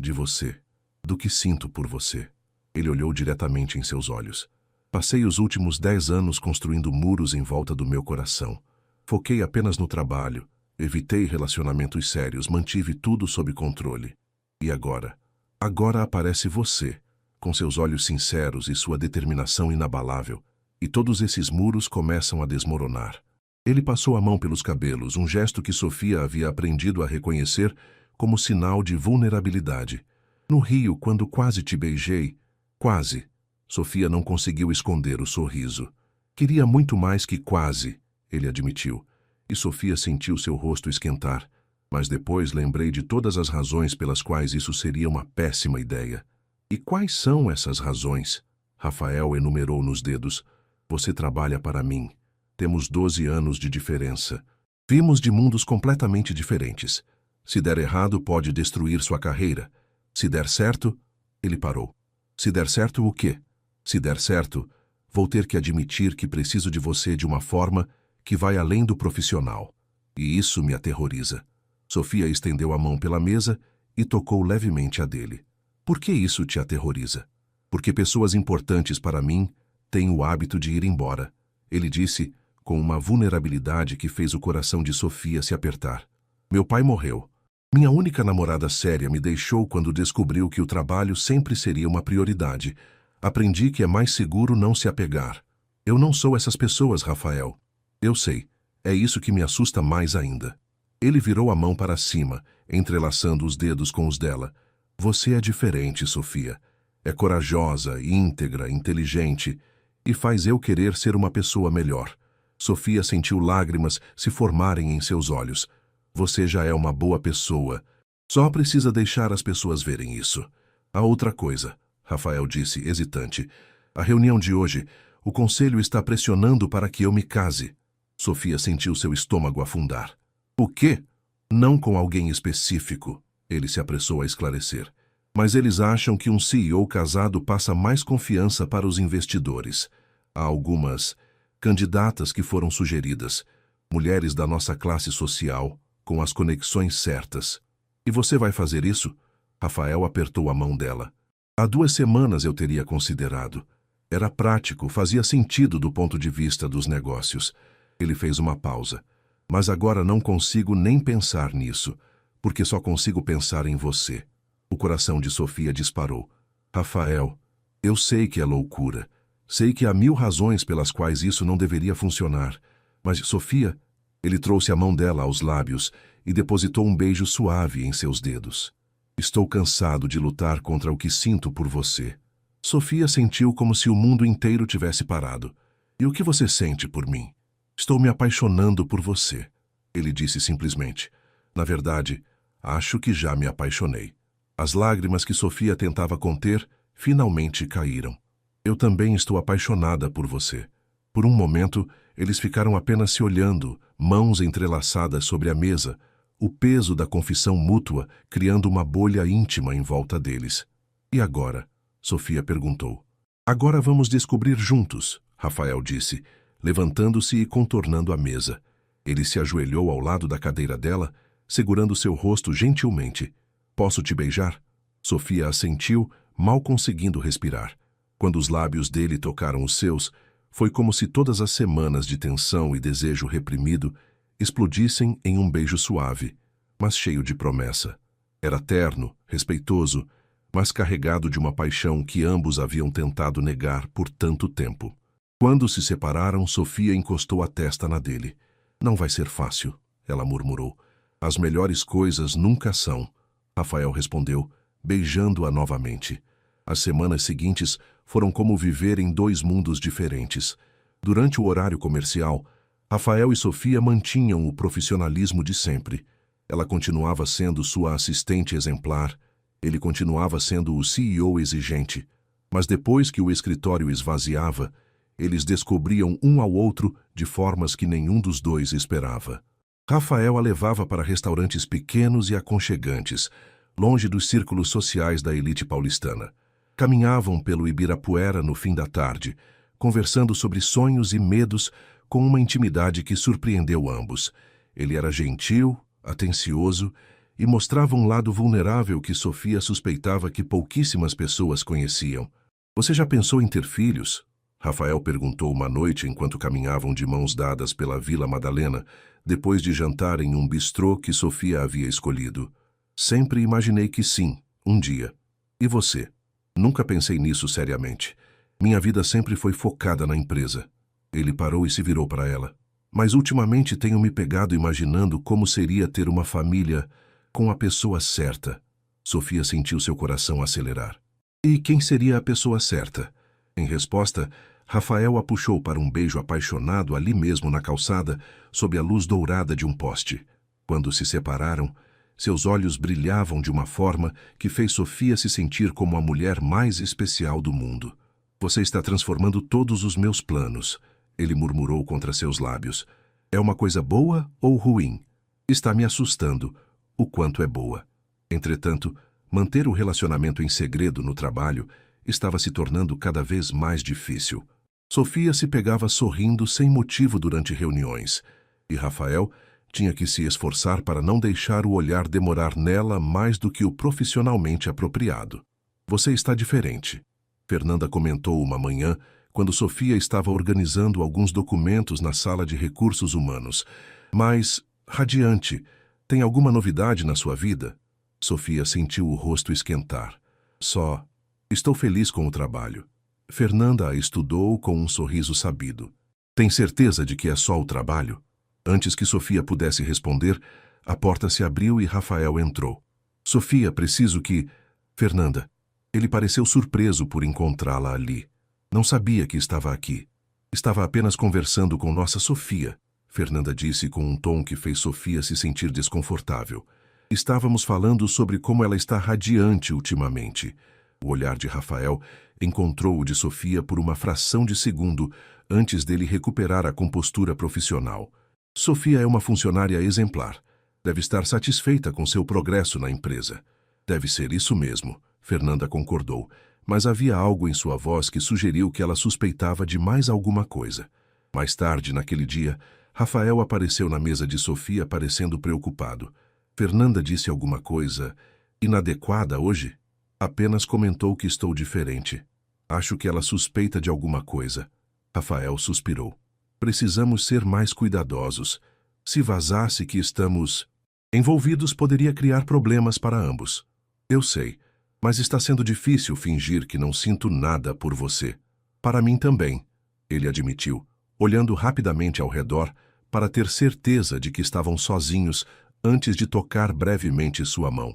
De você. Do que sinto por você. Ele olhou diretamente em seus olhos. Passei os últimos 10 anos construindo muros em volta do meu coração. Foquei apenas no trabalho. Evitei relacionamentos sérios, mantive tudo sob controle. E agora? Agora aparece você, com seus olhos sinceros e sua determinação inabalável. E todos esses muros começam a desmoronar. Ele passou a mão pelos cabelos, um gesto que Sofia havia aprendido a reconhecer como sinal de vulnerabilidade. No Rio, quando quase te beijei, quase, Sofia não conseguiu esconder o sorriso. Queria muito mais que quase, ele admitiu. E Sofia sentiu seu rosto esquentar, mas depois lembrei de todas as razões pelas quais isso seria uma péssima ideia. E quais são essas razões? Rafael enumerou nos dedos. Você trabalha para mim. Temos 12 anos de diferença. Vimos de mundos completamente diferentes. Se der errado, pode destruir sua carreira. Se der certo, ele parou. Se der certo, o quê? Se der certo, vou ter que admitir que preciso de você de uma forma que vai além do profissional. E isso me aterroriza. Sofia estendeu a mão pela mesa e tocou levemente a dele. Por que isso te aterroriza? Porque pessoas importantes para mim têm o hábito de ir embora, ele disse, com uma vulnerabilidade que fez o coração de Sofia se apertar. Meu pai morreu. Minha única namorada séria me deixou quando descobriu que o trabalho sempre seria uma prioridade. Aprendi que é mais seguro não se apegar. Eu não sou essas pessoas, Rafael. Eu sei. É isso que me assusta mais ainda. Ele virou a mão para cima, entrelaçando os dedos com os dela. Você é diferente, Sofia. É corajosa, íntegra, inteligente e faz eu querer ser uma pessoa melhor. Sofia sentiu lágrimas se formarem em seus olhos. Você já é uma boa pessoa. Só precisa deixar as pessoas verem isso. A outra coisa, Rafael disse, hesitante. A reunião de hoje, o conselho está pressionando para que eu me case. Sofia sentiu seu estômago afundar. O quê? Não com alguém específico, ele se apressou a esclarecer. Mas eles acham que um CEO casado passa mais confiança para os investidores. Há algumas candidatas que foram sugeridas, mulheres da nossa classe social, com as conexões certas. E você vai fazer isso? Rafael apertou a mão dela. Há 2 semanas eu teria considerado. Era prático, fazia sentido do ponto de vista dos negócios. Ele fez uma pausa. Mas agora não consigo nem pensar nisso, porque só consigo pensar em você. O coração de Sofia disparou. Rafael, eu sei que é loucura. Sei que há 1000 razões pelas quais isso não deveria funcionar. Mas, Sofia, ele trouxe a mão dela aos lábios e depositou um beijo suave em seus dedos. Estou cansado de lutar contra o que sinto por você. Sofia sentiu como se o mundo inteiro tivesse parado. E o que você sente por mim? Estou me apaixonando por você, ele disse simplesmente. Na verdade, acho que já me apaixonei. As lágrimas que Sofia tentava conter finalmente caíram. Eu também estou apaixonada por você. Por um momento, eles ficaram apenas se olhando, mãos entrelaçadas sobre a mesa, o peso da confissão mútua criando uma bolha íntima em volta deles. E agora? Sofia perguntou. Agora vamos descobrir juntos, Rafael disse, levantando-se e contornando a mesa. Ele se ajoelhou ao lado da cadeira dela, segurando seu rosto gentilmente. Posso te beijar? Sofia assentiu, mal conseguindo respirar. Quando os lábios dele tocaram os seus, Foi como se todas as semanas de tensão e desejo reprimido explodissem em um beijo suave, mas cheio de promessa. Era terno, respeitoso, mas carregado de uma paixão que ambos haviam tentado negar por tanto tempo. Quando se separaram, Sofia encostou a testa na dele. Não vai ser fácil, ela murmurou. As melhores coisas nunca são. Rafael respondeu, beijando-a novamente. As semanas seguintes foram como viver em dois mundos diferentes. Durante o horário comercial, Rafael e Sofia mantinham o profissionalismo de sempre. Ela continuava sendo sua assistente exemplar, ele continuava sendo o CEO exigente. Mas depois que o escritório esvaziava, eles descobriam um ao outro de formas que nenhum dos dois esperava. Rafael a levava para restaurantes pequenos e aconchegantes, longe dos círculos sociais da elite paulistana. Caminhavam pelo Ibirapuera no fim da tarde, conversando sobre sonhos e medos com uma intimidade que surpreendeu ambos. Ele era gentil, atencioso e mostrava um lado vulnerável que Sofia suspeitava que pouquíssimas pessoas conheciam. Você já pensou em ter filhos? Rafael perguntou uma noite enquanto caminhavam de mãos dadas pela Vila Madalena, depois de jantar em um bistrô que Sofia havia escolhido. Sempre imaginei que sim, um dia. E você? Nunca pensei nisso seriamente. Minha vida sempre foi focada na empresa. Ele parou e se virou para ela. Mas ultimamente tenho me pegado imaginando como seria ter uma família com a pessoa certa. Sofia sentiu seu coração acelerar. E quem seria a pessoa certa? Em resposta, Rafael a puxou para um beijo apaixonado ali mesmo na calçada, sob a luz dourada de um poste. Quando se separaram, seus olhos brilhavam de uma forma que fez Sofia se sentir como a mulher mais especial do mundo. Você está transformando todos os meus planos, ele murmurou contra seus lábios. É uma coisa boa ou ruim? Está me assustando, o quanto é boa. Entretanto, manter o relacionamento em segredo no trabalho estava se tornando cada vez mais difícil. Sofia se pegava sorrindo sem motivo durante reuniões, e Rafael tinha que se esforçar para não deixar o olhar demorar nela mais do que o profissionalmente apropriado. Você está diferente, Fernanda comentou uma manhã, quando Sofia estava organizando alguns documentos na sala de recursos humanos. Mas, radiante, tem alguma novidade na sua vida? Sofia sentiu o rosto esquentar. Só, estou feliz com o trabalho. Fernanda a estudou com um sorriso sabido. Tem certeza de que é só o trabalho? Antes que Sofia pudesse responder, a porta se abriu e Rafael entrou. Sofia, preciso que... Fernanda. Ele pareceu surpreso por encontrá-la ali. Não sabia que estava aqui. Estava apenas conversando com nossa Sofia, Fernanda disse com um tom que fez Sofia se sentir desconfortável. Estávamos falando sobre como ela está radiante ultimamente. O olhar de Rafael encontrou o de Sofia por uma fração de segundo antes dele recuperar a compostura profissional. Sofia é uma funcionária exemplar. Deve estar satisfeita com seu progresso na empresa. Deve ser isso mesmo, Fernanda concordou, mas havia algo em sua voz que sugeriu que ela suspeitava de mais alguma coisa. Mais tarde, naquele dia, Rafael apareceu na mesa de Sofia parecendo preocupado. Fernanda disse alguma coisa inadequada hoje? Apenas comentou que estou diferente. Acho que ela suspeita de alguma coisa. Rafael suspirou. Precisamos ser mais cuidadosos. Se vazasse que estamos envolvidos, poderia criar problemas para ambos. Eu sei, mas está sendo difícil fingir que não sinto nada por você. Para mim também, ele admitiu, olhando rapidamente ao redor para ter certeza de que estavam sozinhos antes de tocar brevemente sua mão.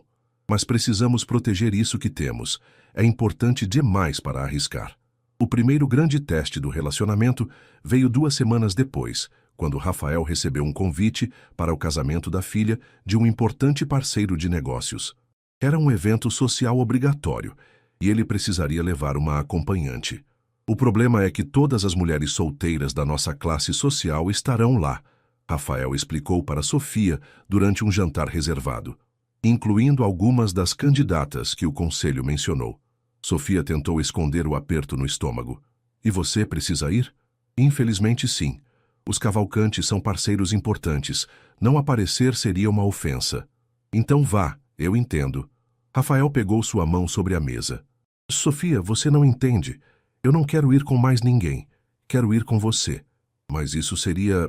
Mas precisamos proteger isso que temos. É importante demais para arriscar. O primeiro grande teste do relacionamento veio 2 semanas depois, quando Rafael recebeu um convite para o casamento da filha de um importante parceiro de negócios. Era um evento social obrigatório e ele precisaria levar uma acompanhante. O problema é que todas as mulheres solteiras da nossa classe social estarão lá, Rafael explicou para Sofia durante um jantar reservado, incluindo algumas das candidatas que o conselho mencionou. Sofia tentou esconder o aperto no estômago. E você precisa ir? Infelizmente, sim. Os cavalcantes são parceiros importantes. Não aparecer seria uma ofensa. Então vá, eu entendo. Rafael pegou sua mão sobre a mesa. Sofia, você não entende. Eu não quero ir com mais ninguém. Quero ir com você. Mas isso seria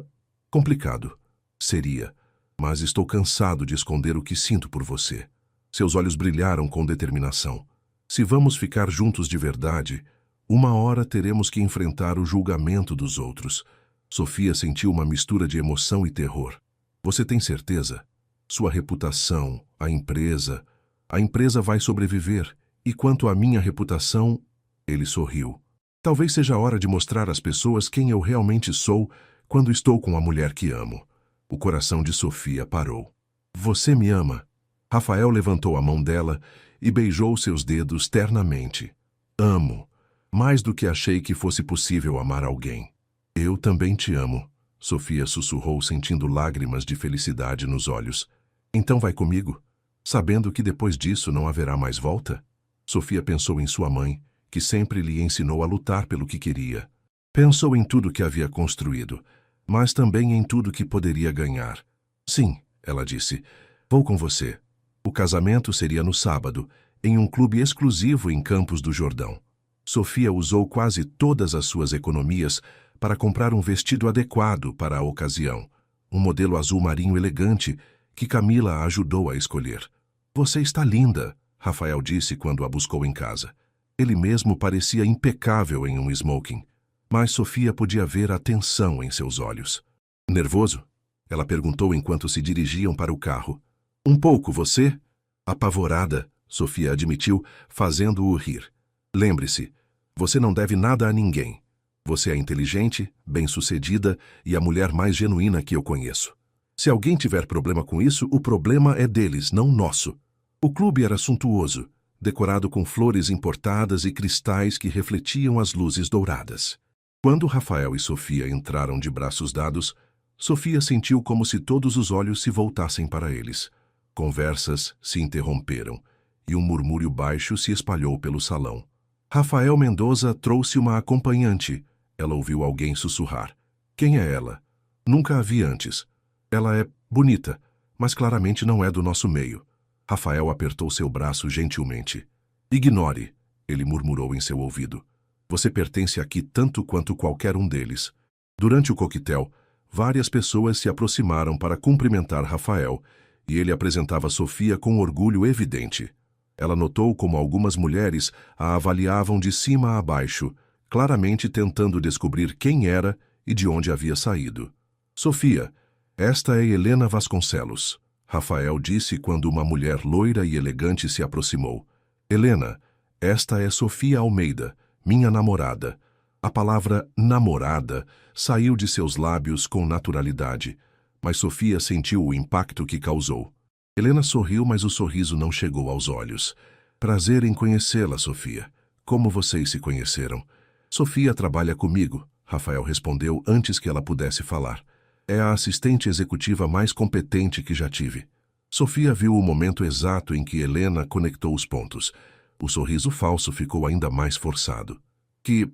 complicado. Seria. Mas estou cansado de esconder o que sinto por você. Seus olhos brilharam com determinação. Se vamos ficar juntos de verdade, uma hora teremos que enfrentar o julgamento dos outros. Sofia sentiu uma mistura de emoção e terror. Você tem certeza? Sua reputação, a empresa vai sobreviver. E quanto à minha reputação, ele sorriu. Talvez seja a hora de mostrar às pessoas quem eu realmente sou quando estou com a mulher que amo. O coração de Sofia parou. Você me ama? Rafael levantou a mão dela e beijou seus dedos ternamente. Amo. Mais do que achei que fosse possível amar alguém. Eu também te amo. Sofia sussurrou, sentindo lágrimas de felicidade nos olhos. Então vai comigo? Sabendo que depois disso não haverá mais volta? Sofia pensou em sua mãe, que sempre lhe ensinou a lutar pelo que queria. Pensou em tudo que havia construído, mas também em tudo que poderia ganhar. Sim, ela disse, vou com você. O casamento seria no sábado, em um clube exclusivo em Campos do Jordão. Sofia usou quase todas as suas economias para comprar um vestido adequado para a ocasião, um modelo azul marinho elegante que Camila a ajudou a escolher. Você está linda, Rafael disse quando a buscou em casa. Ele mesmo parecia impecável em um smoking, mas Sofia podia ver a tensão em seus olhos. Nervoso? Ela perguntou enquanto se dirigiam para o carro. Um pouco, você? Apavorada, Sofia admitiu, fazendo-o rir. Lembre-se, você não deve nada a ninguém. Você é inteligente, bem-sucedida e a mulher mais genuína que eu conheço. Se alguém tiver problema com isso, o problema é deles, não nosso. O clube era suntuoso, decorado com flores importadas e cristais que refletiam as luzes douradas. Quando Rafael e Sofia entraram de braços dados, Sofia sentiu como se todos os olhos se voltassem para eles. Conversas se interromperam e um murmúrio baixo se espalhou pelo salão. Rafael Mendoza trouxe uma acompanhante. Ela ouviu alguém sussurrar. Quem é ela? Nunca a vi antes. Ela é bonita, mas claramente não é do nosso meio. Rafael apertou seu braço gentilmente. Ignore, ele murmurou em seu ouvido. Você pertence aqui tanto quanto qualquer um deles. Durante o coquetel, várias pessoas se aproximaram para cumprimentar Rafael, e ele apresentava Sofia com orgulho evidente. Ela notou como algumas mulheres a avaliavam de cima a baixo, claramente tentando descobrir quem era e de onde havia saído. Sofia, esta é Helena Vasconcelos, Rafael disse quando uma mulher loira e elegante se aproximou. Helena, esta é Sofia Almeida, minha namorada. A palavra namorada saiu de seus lábios com naturalidade, mas Sofia sentiu o impacto que causou. Helena sorriu, mas o sorriso não chegou aos olhos. Prazer em conhecê-la, Sofia. Como vocês se conheceram? Sofia trabalha comigo, Rafael respondeu antes que ela pudesse falar. É a assistente executiva mais competente que já tive. Sofia viu o momento exato em que Helena conectou os pontos. O sorriso falso ficou ainda mais forçado. Que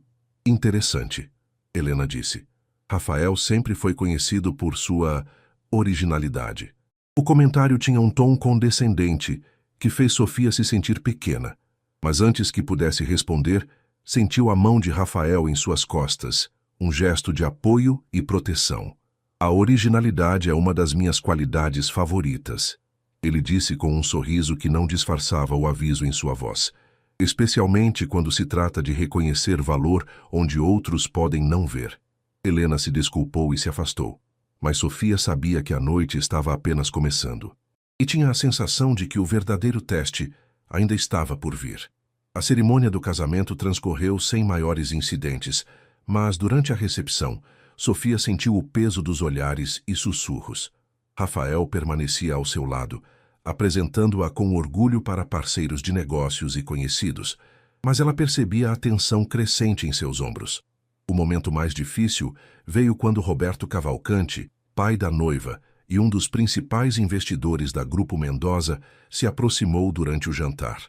interessante, Helena disse. Rafael sempre foi conhecido por sua originalidade. O comentário tinha um tom condescendente que fez Sofia se sentir pequena. Mas antes que pudesse responder, sentiu a mão de Rafael em suas costas, um gesto de apoio e proteção. A originalidade é uma das minhas qualidades favoritas, ele disse com um sorriso que não disfarçava o aviso em sua voz, especialmente quando se trata de reconhecer valor onde outros podem não ver. Helena se desculpou e se afastou, mas Sofia sabia que a noite estava apenas começando. E tinha a sensação de que o verdadeiro teste ainda estava por vir. A cerimônia do casamento transcorreu sem maiores incidentes, mas durante a recepção, Sofia sentiu o peso dos olhares e sussurros. Rafael permanecia ao seu lado, apresentando-a com orgulho para parceiros de negócios e conhecidos, mas ela percebia a tensão crescente em seus ombros. O momento mais difícil veio quando Roberto Cavalcante, pai da noiva e um dos principais investidores da Grupo Mendoza, se aproximou durante o jantar.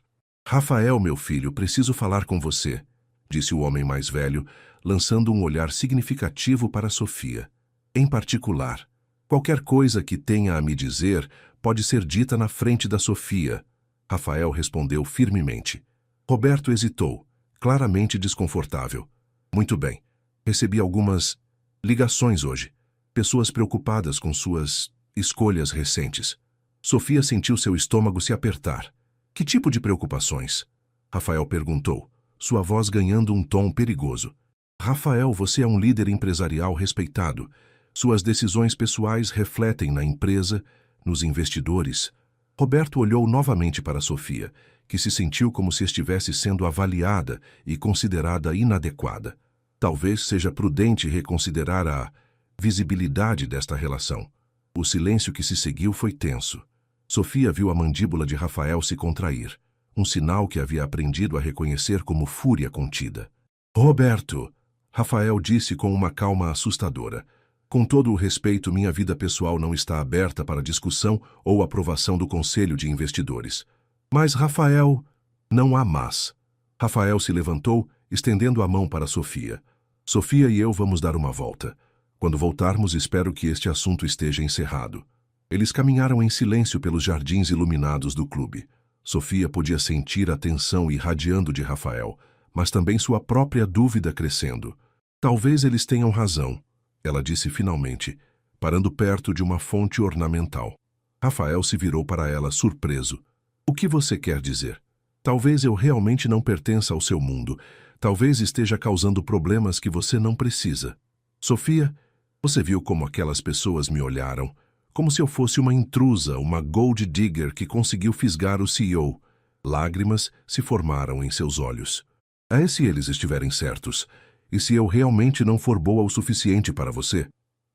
Rafael, meu filho, preciso falar com você, disse o homem mais velho, lançando um olhar significativo para Sofia. Em particular, qualquer coisa que tenha a me dizer pode ser dita na frente da Sofia, Rafael respondeu firmemente. Roberto hesitou, claramente desconfortável. Muito bem, Recebi algumas ligações hoje. Pessoas preocupadas com suas escolhas recentes. Sofia sentiu seu estômago se apertar. Que tipo de preocupações? Rafael perguntou, sua voz ganhando um tom perigoso. Rafael, você é um líder empresarial respeitado. Suas decisões pessoais refletem na empresa, nos investidores. Roberto olhou novamente para Sofia, que se sentiu como se estivesse sendo avaliada e considerada inadequada. Talvez seja prudente reconsiderar a visibilidade desta relação. O silêncio que se seguiu foi tenso. Sofia viu a mandíbula de Rafael se contrair, um sinal que havia aprendido a reconhecer como fúria contida. Roberto, Rafael disse com uma calma assustadora. Com todo o respeito, minha vida pessoal não está aberta para discussão ou aprovação do Conselho de Investidores. Mas, Rafael, não há mas. Rafael se levantou, estendendo a mão para Sofia. Sofia e eu vamos dar uma volta. Quando voltarmos, espero que este assunto esteja encerrado. Eles caminharam em silêncio pelos jardins iluminados do clube. Sofia podia sentir a tensão irradiando de Rafael, mas também sua própria dúvida crescendo. Talvez eles tenham razão, ela disse finalmente, parando perto de uma fonte ornamental. Rafael se virou para ela surpreso. O que você quer dizer? Talvez eu realmente não pertença ao seu mundo. Talvez esteja causando problemas que você não precisa. Sofia, você viu como aquelas pessoas me olharam? Como se eu fosse uma intrusa, uma gold digger que conseguiu fisgar o CEO. Lágrimas se formaram em seus olhos. É se eles estiverem certos. E se eu realmente não for boa o suficiente para você?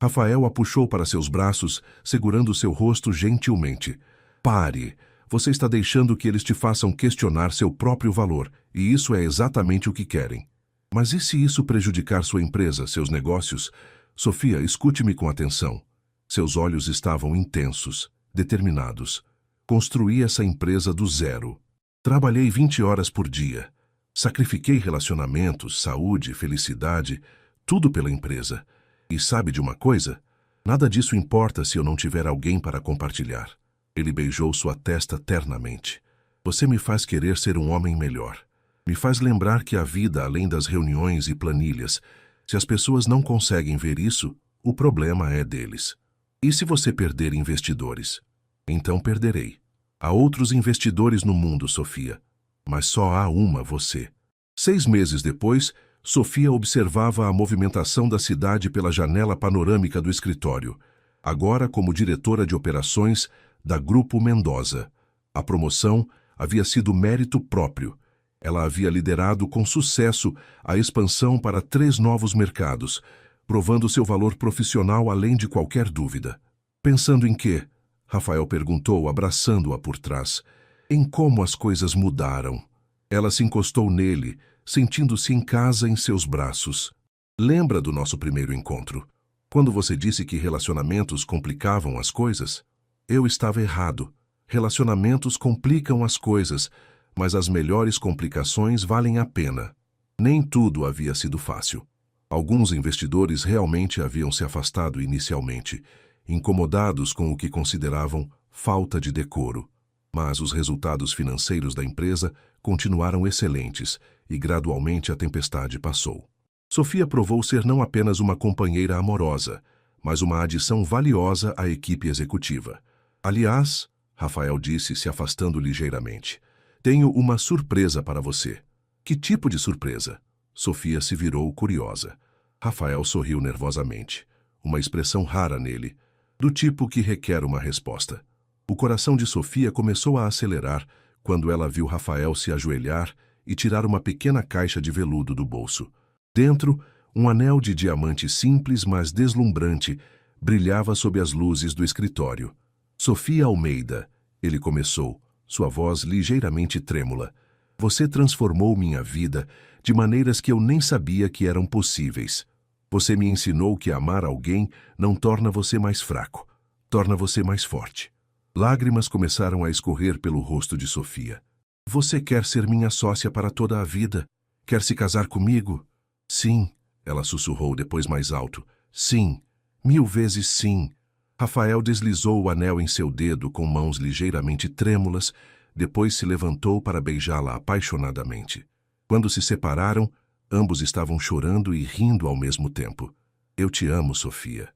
Rafael a puxou para seus braços, segurando seu rosto gentilmente. Pare. Você está deixando que eles te façam questionar seu próprio valor, e isso é exatamente o que querem. Mas e se isso prejudicar sua empresa, seus negócios? Sofia, escute-me com atenção. Seus olhos estavam intensos, determinados. Construí essa empresa do zero. Trabalhei 20 horas por dia. Sacrifiquei relacionamentos, saúde, felicidade, tudo pela empresa. E sabe de uma coisa? Nada disso importa se eu não tiver alguém para compartilhar. Ele beijou sua testa ternamente. Você me faz querer ser um homem melhor. Me faz lembrar que a vida, além das reuniões e planilhas, se as pessoas não conseguem ver isso, o problema é deles. E se você perder investidores? Então perderei. Há outros investidores no mundo, Sofia. Mas só há uma você. 6 meses depois, Sofia observava a movimentação da cidade pela janela panorâmica do escritório, agora como diretora de operações da Grupo Mendoza. A promoção havia sido mérito próprio. Ela havia liderado com sucesso a expansão para 3 novos mercados, provando seu valor profissional além de qualquer dúvida. Pensando em quê? Rafael perguntou, abraçando-a por trás. Em como as coisas mudaram. Ela se encostou nele, sentindo-se em casa em seus braços. Lembra do nosso primeiro encontro? Quando você disse que relacionamentos complicavam as coisas? Eu estava errado. Relacionamentos complicam as coisas, mas as melhores complicações valem a pena. Nem tudo havia sido fácil. Alguns investidores realmente haviam se afastado inicialmente, incomodados com o que consideravam falta de decoro. Mas os resultados financeiros da empresa continuaram excelentes e gradualmente a tempestade passou. Sofia provou ser não apenas uma companheira amorosa, mas uma adição valiosa à equipe executiva. Aliás, Rafael disse, se afastando ligeiramente, tenho uma surpresa para você. Que tipo de surpresa? Sofia se virou curiosa. Rafael sorriu nervosamente, uma expressão rara nele, do tipo que requer uma resposta. O coração de Sofia começou a acelerar quando ela viu Rafael se ajoelhar e tirar uma pequena caixa de veludo do bolso. Dentro, um anel de diamante simples, mas deslumbrante, brilhava sob as luzes do escritório. Sofia Almeida, ele começou, sua voz ligeiramente trêmula. Você transformou minha vida de maneiras que eu nem sabia que eram possíveis. Você me ensinou que amar alguém não torna você mais fraco, torna você mais forte. Lágrimas começaram a escorrer pelo rosto de Sofia. Você quer ser minha sócia para toda a vida? Quer se casar comigo? Sim, ela sussurrou depois mais alto. Sim, 1000 vezes sim. Rafael deslizou o anel em seu dedo com mãos ligeiramente trêmulas, depois se levantou para beijá-la apaixonadamente. Quando se separaram, Ambos estavam chorando e rindo ao mesmo tempo. Eu te amo, Sofia.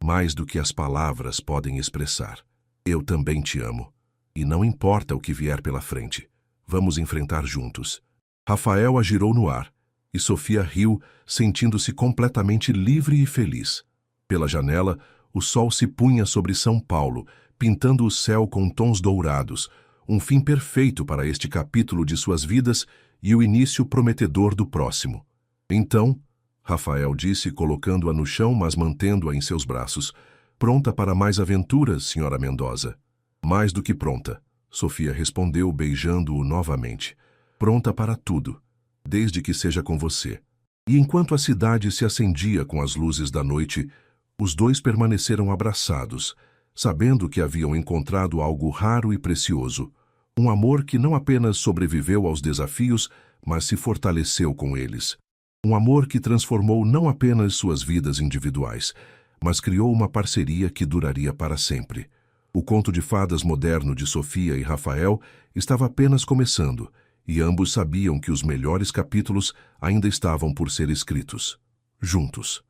Mais do que as palavras podem expressar. Eu também te amo. E não importa o que vier pela frente. Vamos enfrentar juntos. Rafael a girou no ar, e Sofia riu, sentindo-se completamente livre e feliz. Pela janela, o sol se punha sobre São Paulo, pintando o céu com tons dourados, um fim perfeito para este capítulo de suas vidas e o início prometedor do próximo. Então, Rafael disse, colocando-a no chão, mas mantendo-a em seus braços, pronta para mais aventuras, senhora Mendoza? Mais do que pronta, Sofia respondeu, beijando-o novamente. Pronta para tudo, desde que seja com você. E enquanto a cidade se acendia com as luzes da noite, os dois permaneceram abraçados, sabendo que haviam encontrado algo raro e precioso, um amor que não apenas sobreviveu aos desafios, mas se fortaleceu com eles. Um amor que transformou não apenas suas vidas individuais, mas criou uma parceria que duraria para sempre. O conto de fadas moderno de Sofia e Rafael estava apenas começando, e ambos sabiam que os melhores capítulos ainda estavam por ser escritos. Juntos.